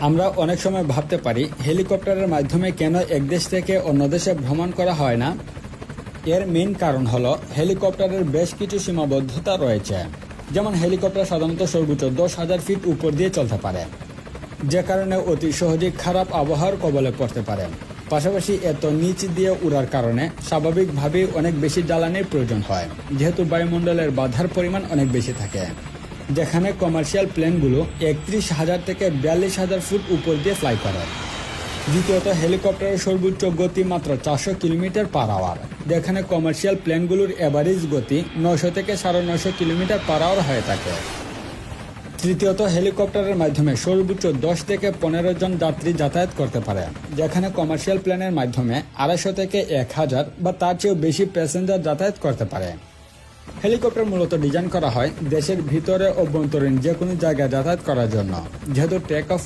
আমরা অনেক সময় ভাবতে পারি হেলিকপ্টারের মাধ্যমে কেন এক দেশ থেকে অন্য দেশে ভ্রমণ করা হয় না। এর মেইন কারণ হলো হেলিকপ্টারের বেশ কিছু সীমাবদ্ধতা রয়েছে। যেমন হেলিকপ্টার সাধারণত সর্বোচ্চ 10,000 ফিট উপর দিয়ে চলতে পারে, যে কারণে অতি সহজেই খারাপ আবহাওয়ার কবলে পড়তে পারে। পাশাপাশি এত নিচ দিয়ে উড়ার কারণে স্বাভাবিকভাবেই অনেক বেশি জ্বালানির প্রয়োজন হয়, যেহেতু বায়ুমণ্ডলের বাধার পরিমাণ অনেক বেশি থাকে, যেখানে কমার্শিয়াল প্লেনগুলো 31,000 থেকে 42,000 ফুট উপর দিয়ে ফ্লাই করে। দ্বিতীয়ত, হেলিকপ্টারের সর্বোচ্চ গতি মাত্র 400 কিলোমিটার পার আওয়ার, যেখানে কমার্শিয়াল প্লেনগুলোর এভারেজ গতি 900 থেকে 950 কিলোমিটার পার আওয়ার হয়ে থাকে। তৃতীয়ত, হেলিকপ্টারের মাধ্যমে সর্বোচ্চ 10 থেকে 15 জন যাত্রী যাতায়াত করতে পারে, যেখানে কমার্শিয়াল প্লেনের মাধ্যমে 250 থেকে 1000 বা তার চেয়েও বেশি প্যাসেঞ্জার যাতায়াত করতে পারে। হেলিকপ্টার মূলত ডিজাইন করা হয় দেশের ভিতরে অভ্যন্তরীণ যে কোনো জায়গায় যাতায়াত করার জন্য, যেহেতু টেক অফ